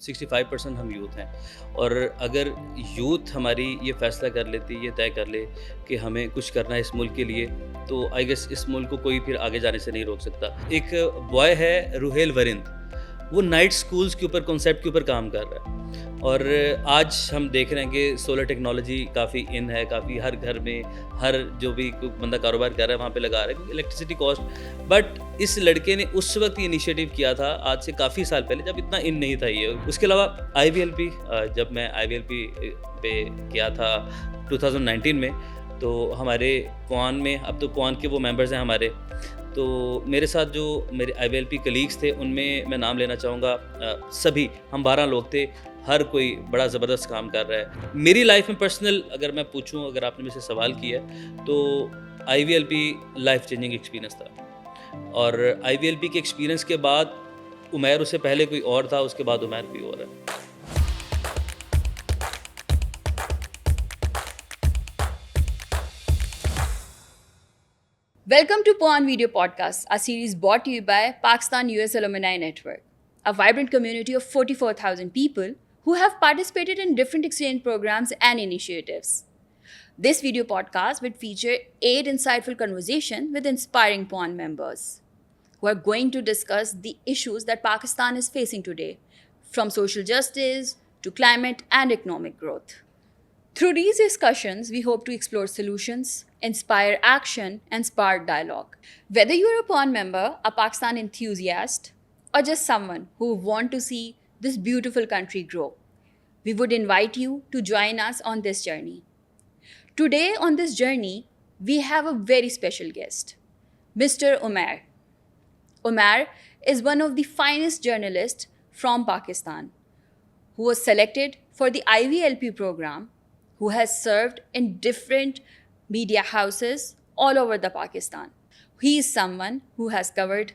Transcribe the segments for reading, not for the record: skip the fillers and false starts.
65% ہم یوتھ ہیں، اور اگر یوتھ ہماری یہ فیصلہ کر لیتی، یہ طے کر لے کہ ہمیں کچھ کرنا ہے اس ملک کے لیے، تو آئی گیس اس ملک کو کوئی پھر آگے جانے سے نہیں روک سکتا۔ ایک بوائے ہے روہیل ورند، وہ نائٹ سکولز کے اوپر کنسیپٹ کے اوپر کام کر رہا ہے، اور آج ہم دیکھ رہے ہیں کہ سولر ٹیکنالوجی کافی ان ہے، کافی ہر گھر میں ہر جو بھی کوئی بندہ کاروبار کر رہا ہے وہاں پہ لگا رہا ہے کیونکہ الیکٹریسٹی کاسٹ۔ بٹ اس لڑکے نے اس وقت یہ انیشیٹو کیا تھا، آج سے کافی سال پہلے، جب اتنا ان نہیں تھا یہ۔ اس کے علاوہ آئی وی ایل پی، جب میں آئی وی ایل پی پہ گیا تھا 2019 میں، تو ہمارے پوان میں، اب تو پوان کے وہ ممبرز ہیں ہمارے، تو میرے ساتھ جو میرے آئی وی ایل پی کلیگس تھے ان میں نام لینا چاہوں گا، سبھی ہم 12 لوگ تھے، ہر کوئی بڑا زبردست کام کر رہا ہے۔ میری لائف میں پرسنل اگر میں پوچھوں، اگر آپ نے مجھ سے سوال کیا ہے، تو I V L P life changing experience تھا، اور آئی وی ایل پی کے ایکسپیرینس کے بعد عمیر، اس سے پہلے کوئی اور تھا، اس کے بعد عمیر کوئی اور ہے۔ Welcome to Poan Video Podcast, a series brought to you by Pakistan US Alumni Network, a vibrant community of 44,000 people who have participated in different exchange programs and initiatives. This video podcast will feature 8 insightful conversations with inspiring Poan members who are going to discuss the issues that Pakistan is facing today, from social justice to climate and economic growth. Through these discussions, we hope to explore solutions, inspire action, and spark dialogue. Whether you are a PON member, a Pakistan enthusiast, or just someone who wants to see this beautiful country grow, we would invite you to join us on this journey. Today on this journey, we have a very special guest, Mr. Umair. Umair is one of the finest journalists from Pakistan, who was selected for the IVLP program, who has served in different media houses all over the Pakistan. He is someone who has covered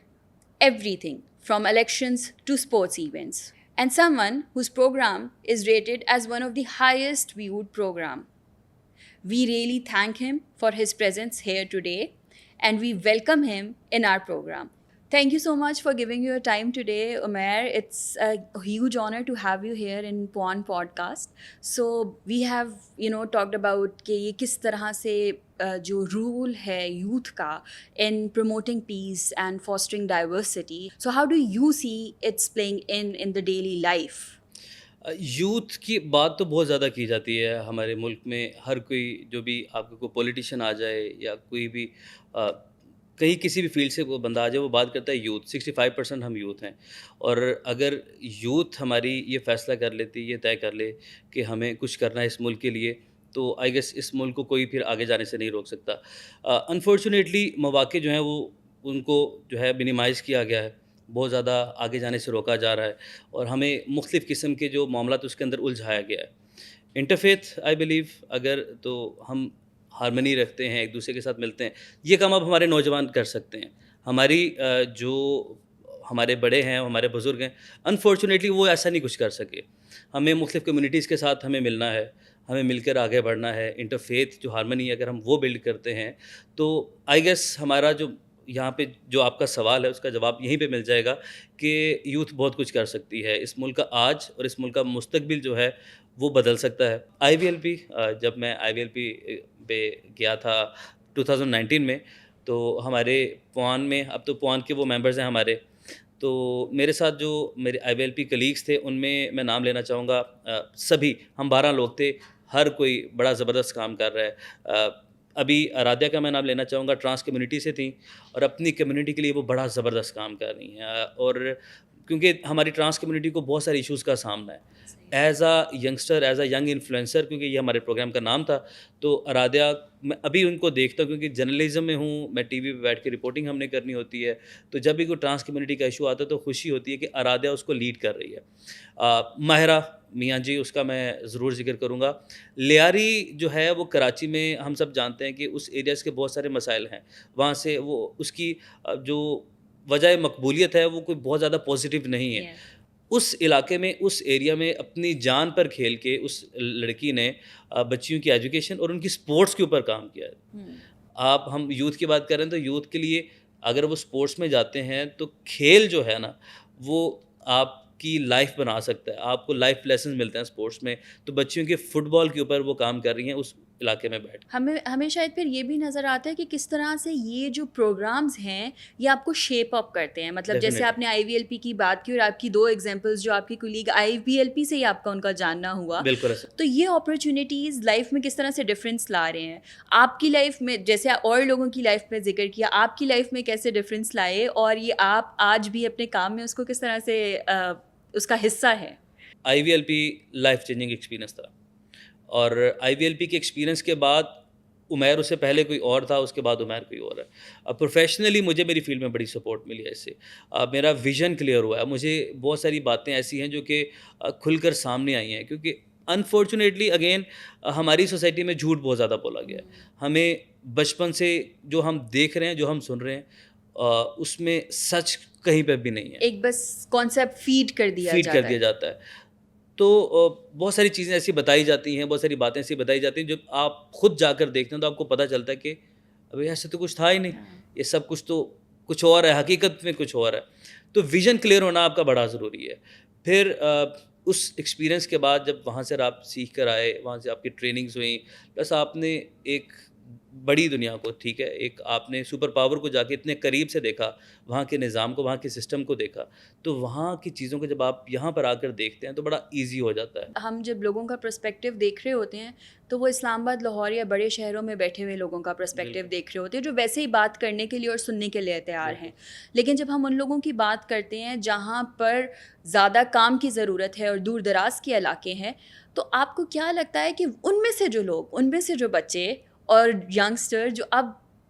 everything from elections to sports events, and someone whose program is rated as one of the highest viewed program. We really thank him for his presence here today, and we welcome him in our program. Thank you so much for giving your time today, Umair. It's a huge honor to have you here in Poan Podcast. So we have, talked about کہ یہ کس طرح سے جو role ہے youth کا in promoting peace and fostering diversity. So how do you see it's playing in the daily life? Youth کی بات تو بہت زیادہ کی جاتی ہے ہمارے ملک میں، ہر کوئی جو بھی آپ کو کوئی پولیٹیشین آ جائے یا کوئی بھی کہیں کسی بھی فیلڈ سے کوئی بندہ آ جائے، وہ بات کرتا ہے یوتھ۔ 65% ہم یوتھ ہیں، اور اگر یوتھ ہماری یہ فیصلہ کر لیتی، یہ طے کر لے کہ ہمیں کچھ کرنا ہے اس ملک کے لیے، تو آئی گیس اس ملک کو کوئی پھر آگے جانے سے نہیں روک سکتا۔ انفارچونیٹلی مواقع جو ہیں وہ ان کو جو ہے منیمائز کیا گیا ہے، بہت زیادہ آگے جانے سے روکا جا رہا ہے، اور ہمیں مختلف قسم کے جو معاملات اس کے اندر الجھایا گیا ہے۔ انٹرفیتھ آئی بلیو، اگر تو ہم ہارمنی رکھتے ہیں، ایک دوسرے کے ساتھ ملتے ہیں، یہ کام اب ہمارے نوجوان کر سکتے ہیں۔ ہماری جو ہمارے بڑے ہیں، ہمارے بزرگ ہیں، انفارچونیٹلی وہ ایسا نہیں کچھ کر سکے۔ ہمیں مختلف کمیونٹیز کے ساتھ ہمیں ملنا ہے، ہمیں مل کر آگے بڑھنا ہے۔ انٹرفیتھ جو ہارمنی اگر ہم وہ بلڈ کرتے ہیں، تو آئی گیس ہمارا جو یہاں پہ جو آپ کا سوال ہے اس کا جواب یہیں پہ مل جائے گا کہ یوتھ بہت کچھ کر سکتی ہے۔ اس ملک کا آج اور اس ملک کا مستقبل جو ہے وہ بدل سکتا ہے۔ آئی وی ایل پی، جب میں آئی وی ایل پی پہ گیا تھا 2019 میں، تو ہمارے پوان میں، اب تو پوان کے وہ ممبرز ہیں ہمارے، تو میرے ساتھ جو میرے آئی وی ایل پی کلیگس تھے ان میں نام لینا چاہوں گا، سبھی ہم 12 لوگ تھے، ہر کوئی بڑا زبردست کام کر رہا ہے۔ ابھی ارادیہ کا میں نام لینا چاہوں گا، ٹرانس کمیونٹی سے تھیں، اور اپنی کمیونٹی کے لیے وہ بڑا زبردست کام کر رہی ہیں، اور کیونکہ ہماری ٹرانس کمیونٹی کو بہت سارے ایشوز کا سامنا ہے۔ As a youngster, as a young influencer, کیونکہ یہ ہمارے پروگرام کا نام تھا، تو ارادیہ میں ابھی ان کو دیکھتا ہوں، کیونکہ جرنلزم میں ہوں میں، ٹی وی پہ بیٹھ کے رپورٹنگ ہم نے کرنی ہوتی ہے، تو جب بھی کوئی ٹرانس کمیونٹی کا ایشو آتا ہے تو خوشی ہوتی ہے کہ ارادیہ اس کو لیڈ کر رہی ہے۔ ماہرہ میاں جی، اس کا میں ضرور ذکر کروں گا۔ لیاری جو ہے وہ کراچی میں ہم سب جانتے ہیں کہ اس ایریاز کے بہت سارے مسائل ہیں، وہاں سے وہ اس کی جو وجہ مقبولیت ہے وہ کوئی بہت زیادہ پازیٹیو نہیں ہے۔ اس علاقے میں، اس ایریا میں اپنی جان پر کھیل کے اس لڑکی نے بچیوں کی ایجوکیشن اور ان کی سپورٹس کے اوپر کام کیا ہے۔ آپ ہم یوتھ کی بات کر رہے ہیں تو یوتھ کے لیے اگر وہ سپورٹس میں جاتے ہیں تو کھیل جو ہے نا وہ آپ کی لائف بنا سکتا ہے. آپ کو لائف لیسنز ملتے ہیں اسپورٹس میں. تو بچیوں کے فٹ بال کے اوپر وہ کام کر رہی ہیں اس علاقے میں بیٹھ. ہمیں شاید پھر یہ بھی نظر آتا ہے کہ کس طرح سے یہ جو پروگرامز ہیں یہ آپ کو شیپ اپ کرتے ہیں. مطلب جیسے آپ نے آئی وی ایل پی کی بات کی اور آپ کی 2 ایگزامپلس جو آپ کی کولیگ آئی وی ایل پی سے ہی آپ کا ان کا جاننا ہوا, بالکل ایسا. تو یہ اپرچونیٹیز لائف میں کس طرح سے ڈفرینس لا رہے ہیں آپ کی لائف میں, جیسے اور لوگوں کی لائف میں ذکر کیا, آپ کی لائف میں کیسے ڈفرینس لائے, اور یہ آپ آج بھی اپنے کام میں اس کو کس طرح سے اس کا حصہ ہے. I V L P life changing experience تھا, اور آئی وی ایل پی کے ایکسپیرینس کے بعد عمیر اس سے پہلے کوئی اور تھا, اس کے بعد عمیر کوئی اور ہے. اب پروفیشنلی مجھے میری فیلڈ میں بڑی سپورٹ ملی ہے اس سے. میرا ویژن کلیئر ہوا ہے, مجھے بہت ساری باتیں ایسی ہیں جو کہ کھل کر سامنے آئی ہیں, کیونکہ انفارچونیٹلی اگین ہماری سوسائٹی میں جھوٹ بہت زیادہ بولا گیا ہے. ہمیں بچپن سے جو ہم دیکھ رہے ہیں, جو ہم سن رہے ہیں, اس میں سچ کہیں پہ بھی نہیں ہے. ایک بس کانسیپٹ فیڈ کر دیا جاتا ہے. تو بہت ساری چیزیں ایسی بتائی جاتی ہیں, بہت ساری باتیں ایسی بتائی جاتی ہیں, جب آپ خود جا کر دیکھتے ہیں تو آپ کو پتہ چلتا ہے کہ ابھی ایسے تو کچھ تھا ہی نہیں, یہ سب کچھ تو کچھ اور ہے, حقیقت میں کچھ اور ہے. تو ویژن کلیئر ہونا آپ کا بڑا ضروری ہے. پھر اس ایکسپیرینس کے بعد جب وہاں سے آپ سیکھ کر آئے, وہاں سے آپ کی ٹریننگز ہوئیں, پلس آپ نے ایک بڑی دنیا کو, ٹھیک ہے, ایک آپ نے سپر پاور کو جا کے اتنے قریب سے دیکھا, وہاں کے نظام کو, وہاں کے سسٹم کو دیکھا, تو وہاں کی چیزوں کو جب آپ یہاں پر آ کر دیکھتے ہیں تو بڑا ایزی ہو جاتا ہے. ہم جب لوگوں کا پرسپیکٹیو دیکھ رہے ہوتے ہیں تو وہ اسلام آباد, لاہور یا بڑے شہروں میں بیٹھے ہوئے لوگوں کا پرسپیکٹیو دیکھ رہے ہوتے ہیں جو ویسے ہی بات کرنے کے لیے اور سننے کے لیے تیار ہیں. لیکن جب ہم ان لوگوں کی بات کرتے ہیں جہاں پر زیادہ کام کی ضرورت ہے اور دور دراز کے علاقے ہیں, تو آپ کو کیا لگتا ہے کہ ان میں سے جو لوگ, ان میں سے جو بچے اور ینگسٹر جو اب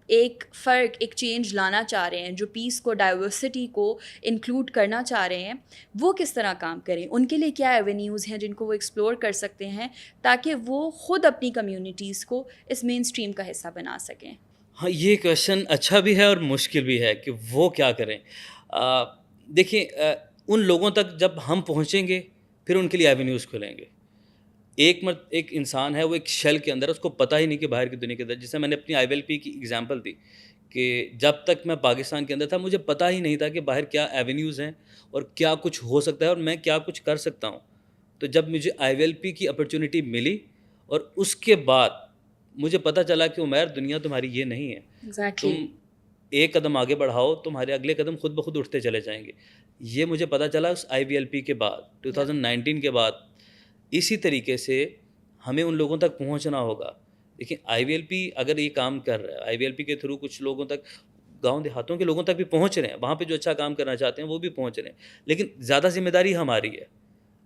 ایک فرق, ایک چینج لانا چاہ رہے ہیں, جو پیس کو, ڈائیورسٹی کو انکلوڈ کرنا چاہ رہے ہیں, وہ کس طرح کام کریں, ان کے لیے کیا ایونیوز ہیں جن کو وہ ایکسپلور کر سکتے ہیں تاکہ وہ خود اپنی کمیونٹیز کو اس مین اسٹریم کا حصہ بنا سکیں؟ ہاں, یہ کویشچن اچھا بھی ہے اور مشکل بھی ہے کہ وہ کیا کریں. دیکھیں, ان لوگوں تک جب ہم پہنچیں گے پھر ان کے لیے ایونیوز کھلیں گے. ایک انسان ہے, وہ ایک شیل کے اندر, اس کو پتہ ہی نہیں کہ باہر کی دنیا کے اندر, جیسے میں نے اپنی آئی وی ایل پی کی ایگزامپل دی کہ جب تک میں پاکستان کے اندر تھا مجھے پتہ ہی نہیں تھا کہ باہر کیا ایونیوز ہیں اور کیا کچھ ہو سکتا ہے اور میں کیا کچھ کر سکتا ہوں. تو جب مجھے آئی وی ایل پی کی اپرچونیٹی ملی اور اس کے بعد مجھے پتہ چلا کہ عمیر دنیا تمہاری یہ نہیں ہے, تم ایک قدم آگے بڑھاؤ, تمہارے اگلے قدم خود بخود اٹھتے چلے جائیں گے. یہ مجھے پتہ چلا اس آئی وی ایل پی کے بعد, 2019 کے بعد. اسی طریقے سے ہمیں ان لوگوں تک پہنچنا ہوگا. دیکھیں, آئی وی ایل پی اگر یہ کام کر رہا ہے, آئی وی ایل پی کے تھرو کچھ لوگوں تک, گاؤں دیہاتوں کے لوگوں تک بھی پہنچ رہے ہیں, وہاں پہ جو اچھا کام کرنا چاہتے ہیں وہ بھی پہنچ رہے ہیں, لیکن زیادہ ذمہ داری ہماری ہے.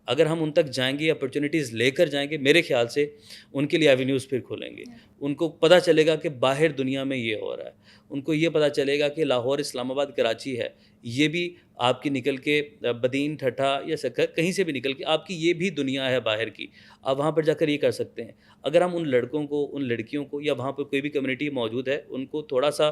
اگر ہم ان تک جائیں گے, اپرچونیٹیز لے کر جائیں گے, میرے خیال سے ان کے لیے ایونیوز پھر کھولیں گے. ان کو پتہ چلے گا کہ باہر دنیا میں یہ ہو رہا ہے, ان کو یہ پتہ چلے گا کہ لاہور, اسلام آباد, کراچی ہے, یہ بھی آپ کی نکل کے بدین, ٹھٹھا یا سکھر, کہیں سے بھی نکل کے آپ کی یہ بھی دنیا ہے باہر کی, آپ وہاں پر جا کر یہ کر سکتے ہیں. اگر ہم ان لڑکوں کو, ان لڑکیوں کو, یا وہاں پر کوئی بھی کمیونٹی موجود ہے, ان کو تھوڑا سا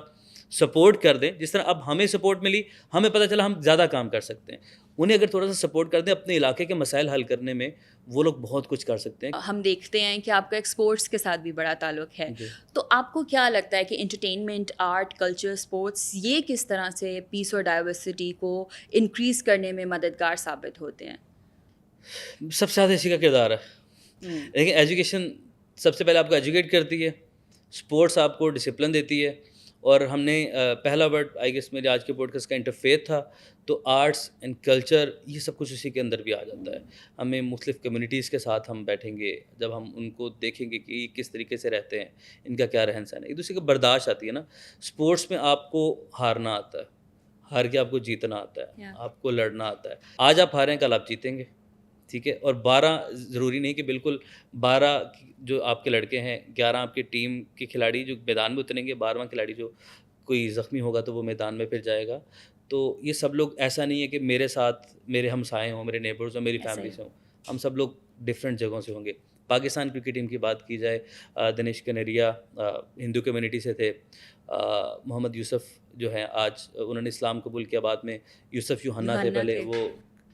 سپورٹ کر دیں, جس طرح اب ہمیں سپورٹ ملی, ہمیں پتہ چلا ہم زیادہ کام کر سکتے ہیں, انہیں اگر تھوڑا سا سپورٹ کر دیں اپنے علاقے کے مسائل حل کرنے میں, وہ لوگ بہت کچھ کر سکتے ہیں. ہم دیکھتے ہیں کہ آپ کا ایکسپورٹس کے ساتھ بھی بڑا تعلق ہے, تو آپ کو کیا لگتا ہے کہ انٹرٹینمنٹ, آرٹ, کلچر, اسپورٹس یہ کس طرح سے پیس اور ڈائیورسٹی کو انکریز کرنے میں مددگار ثابت ہوتے ہیں؟ سب سے زیادہ اسی کا کردار ہے. لیکن ایجوکیشن سب سے پہلے آپ کو ایجوکیٹ کرتی ہے, اسپورٹس آپ کو ڈسپلن دیتی ہے, اور ہم نے پہلا ورڈ آئی گیس میرے آج کے پوڈ کاسٹ کا انٹرفیتھ تھا, تو آرٹس اینڈ کلچر یہ سب کچھ اسی کے اندر بھی آ جاتا ہے. ہمیں مختلف کمیونٹیز کے ساتھ ہم بیٹھیں گے, جب ہم ان کو دیکھیں گے کہ یہ کس طریقے سے رہتے ہیں, ان کا کیا رہن سہن ہے, ایک دوسرے کی برداشت آتی ہے نا. اسپورٹس میں آپ کو ہارنا آتا ہے, ہار کے آپ کو جیتنا آتا ہے, آپ کو لڑنا آتا ہے. آج آپ ہاریں, کل آپ جیتیں گے, ٹھیک ہے. اور 12 ضروری نہیں کہ بالکل 12 جو آپ کے لڑکے ہیں, 11 آپ کے ٹیم کے کھلاڑی جو میدان میں اتریں گے, 12واں کھلاڑی جو کوئی زخمی ہوگا تو وہ میدان میں پھر جائے گا. تو یہ سب لوگ, ایسا نہیں ہے کہ میرے ساتھ میرے ہمسائے ہوں, میرے نیبرز ہوں, میری فیملی سے ہوں, ہم سب لوگ ڈفرینٹ جگہوں سے ہوں گے. پاکستان کرکٹ ٹیم کی بات کی جائے, دنیش کنیریا ہندو کمیونٹی سے تھے, محمد یوسف جو ہیں آج انہوں نے اسلام قبول کیا, بعد میں یوسف یوحنا تھے, پہلے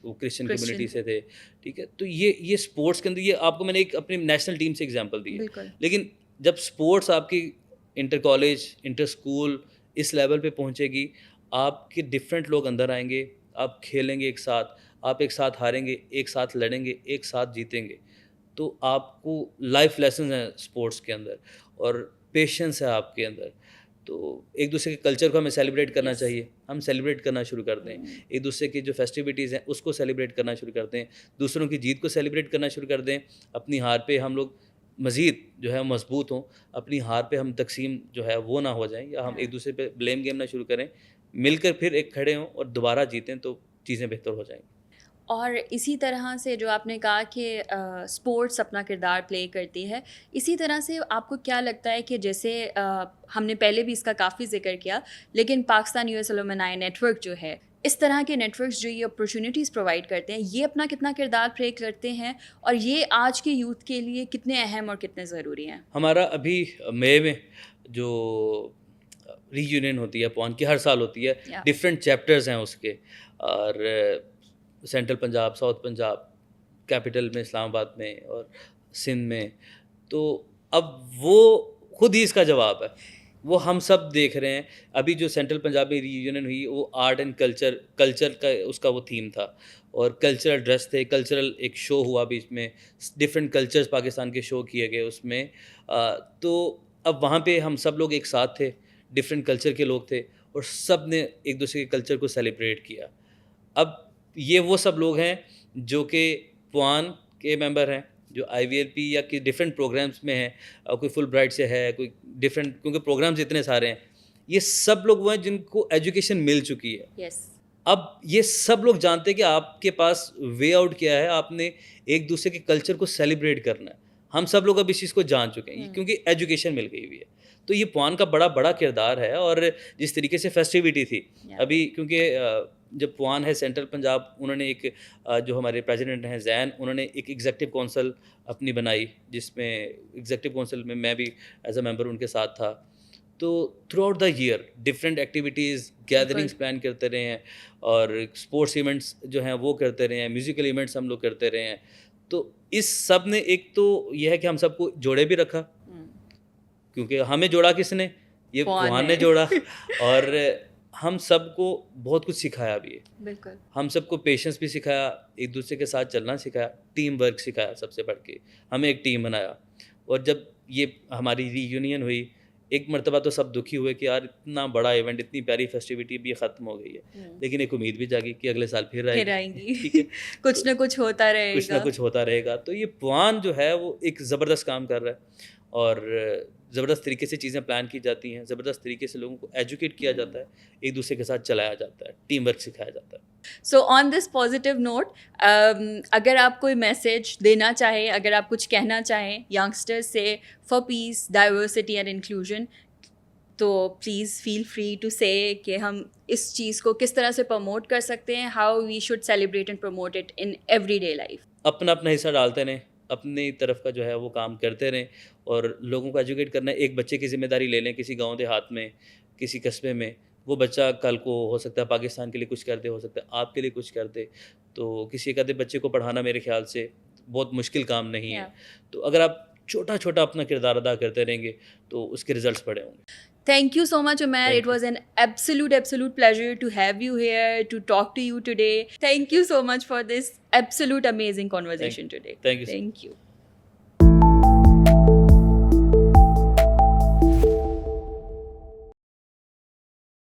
وہ کرسچن کمیونٹی سے تھے, ٹھیک ہے. تو یہ اسپورٹس کے اندر, یہ آپ کو میں نے ایک اپنی نیشنل ٹیم سے ایگزامپل دی ہے. لیکن جب اسپورٹس آپ کی انٹر کالج, انٹر اسکول اس لیول پہ پہنچے گی, آپ کے ڈفرینٹ لوگ اندر آئیں گے, آپ کھیلیں گے ایک ساتھ, آپ ایک ساتھ ہاریں گے، ایک ساتھ لڑیں گے، ایک ساتھ جیتیں گے، تو آپ کو لائف لیسنز ہیں اسپورٹس کے اندر اور پیشنس ہے آپ کے اندر. تو ایک دوسرے کے کلچر کو ہمیں سیلیبریٹ کرنا Yes. چاہیے. ہم سیلیبریٹ کرنا شروع کر دیں. ایک دوسرے کی جو فیسٹیوٹیز ہیں اس کو سیلیبریٹ کرنا شروع کر دیں. دوسروں کی جیت کو سیلیبریٹ کرنا شروع کر دیں. اپنی ہار پہ ہم لوگ مزید جو ہے مضبوط ہوں. اپنی ہار پہ ہم تقسیم جو ہے وہ نہ ہو جائیں, یا ہم ایک دوسرے پہ بلیم گیم نہ شروع کریں. مل کر پھر ایک کھڑے ہوں اور دوبارہ جیتیں تو چیزیں بہتر ہو جائیں گی. اور اسی طرح سے جو آپ نے کہا کہ اسپورٹس اپنا کردار پلے کرتی ہے, اسی طرح سے آپ کو کیا لگتا ہے کہ جیسے ہم نے پہلے بھی اس کا کافی ذکر کیا, لیکن Pakistan U S alumni network جو ہے, اس طرح کے نیٹ ورکس جو یہ اپرچونیٹیز پرووائڈ کرتے ہیں, یہ اپنا کتنا کردار پلے کرتے ہیں اور یہ آج کے یوتھ کے لیے کتنے اہم اور کتنے ضروری ہیں؟ ہمارا ابھی مئی میں جو ری یونین ہوتی ہے پوان کی, ہر سال ہوتی ہے, ڈفرینٹ چیپٹرز ہیں اس کے, اور central Punjab, south Punjab, capital میں اسلام آباد میں اور سندھ میں. تو اب وہ خود ہی اس کا جواب ہے, وہ ہم سب دیکھ رہے ہیں. ابھی جو سینٹرل پنجاب میں ری یونین ہوئی وہ آرٹ اینڈ کلچر کا اس کا وہ تھیم تھا, اور کلچرل ڈریس تھے, کلچرل ایک شو ہوا بیچ میں, ڈفرینٹ کلچرز پاکستان کے شو کیے گئے اس میں. تو اب وہاں پہ ہم سب لوگ ایک ساتھ تھے, ڈفرینٹ کلچر کے لوگ تھے, اور سب نے ایک دوسرے کے کلچر کو سیلیبریٹ کیا. اب یہ وہ سب لوگ ہیں جو کہ پوان کے ممبر ہیں, جو آئی وی ایل پی یا کہ ڈفرینٹ پروگرامس میں ہیں, کوئی فل برائٹ سے ہے, کوئی ڈفرینٹ, کیونکہ پروگرامس اتنے سارے ہیں. یہ سب لوگ وہ ہیں جن کو ایجوکیشن مل چکی ہے. یس. اب یہ سب لوگ جانتے ہیں کہ آپ کے پاس وے آؤٹ کیا ہے, آپ نے ایک دوسرے کے کلچر کو سیلیبریٹ کرنا ہے. ہم سب لوگ اب اس چیز کو جان چکے ہیں کیونکہ ایجوکیشن مل گئی ہوئی ہے. تو یہ پوان کا بڑا کردار ہے. اور جس طریقے سے فیسٹیوٹی تھی ابھی, کیونکہ جب پوان ہے سینٹرل پنجاب, انہوں نے ایک جو ہمارے پریزیڈنٹ ہیں زین, انہوں نے ایک ایگزیکٹو کونسل اپنی بنائی, جس میں ایگزیکٹو کونسل میں میں بھی ایز اے ممبر ان کے ساتھ تھا. تو throughout the year different activities, gatherings plan کرتے رہے ہیں, اور اسپورٹس ایونٹس جو ہیں وہ کرتے رہے ہیں, میوزیکل ایونٹس ہم لوگ کرتے رہے ہیں. تو اس سب نے ایک تو یہ ہے کہ ہم سب کو جوڑے بھی رکھا, کیونکہ ہمیں جوڑا کس نے, یہ پوان نے جوڑا, اور ہم سب کو بہت کچھ سکھایا بھی ہے. بالکل. ہم سب کو پیشنس بھی سکھایا, ایک دوسرے کے ساتھ چلنا سکھایا, ٹیم ورک سکھایا, سب سے بڑھ کے ہمیں ایک ٹیم بنایا. اور جب یہ ہماری ری یونین ہوئی, ایک مرتبہ تو سب دکھی ہوئے کہ یار اتنا بڑا ایونٹ, اتنی پیاری فیسٹیوٹی بھی ختم ہو گئی ہے, لیکن ایک امید بھی جاگی کہ اگلے سال پھر آئیں گی. ٹھیک ہے, کچھ نہ کچھ ہوتا رہے گا, کچھ نہ کچھ ہوتا رہے گا. تو یہ پوان جو ہے وہ ایک زبردست کام کر رہا ہے, اور زبردست طریقے سے چیزیں پلان کی جاتی ہیں, زبردست طریقے سے لوگوں کو ایجوکیٹ کیا جاتا ہے, ایک دوسرے کے ساتھ چلایا جاتا ہے, ٹیم ورک سکھایا جاتا ہے. سو آن دس پازیٹیو نوٹ, اگر آپ کوئی میسیج دینا چاہیں, اگر آپ کچھ کہنا چاہیں ینگسٹرز سے for peace, diversity and inclusion, تو please feel free to say کہ ہم اس چیز کو کس طرح سے پروموٹ کر سکتے ہیں, how we should celebrate and promote it in every day life. اپنا حصہ ڈالتے رہیں, اپنی طرف کا جو ہے وہ کام کرتے رہیں, اور لوگوں کو ایجوکیٹ کرنا ہے. ایک بچے کی ذمہ داری لے لیں, کسی گاؤں دیہات میں, کسی قصبے میں, وہ بچہ کل کو ہو سکتا ہے پاکستان کے لیے کچھ کر دے, ہو سکتا ہے آپ کے لیے کچھ کر دے. تو کسی ایک آدھے بچے کو پڑھانا میرے خیال سے بہت مشکل کام نہیں ہے. تو اگر آپ چھوٹا اپنا کردار ادا کرتے رہیں گے تو اس کے ریزلٹس بڑے ہوں گے. Thank you so much, Umair. It was an absolute pleasure to have you here, to talk to you today. Thank you so much for this absolute amazing conversation today. Thank you. Thank you.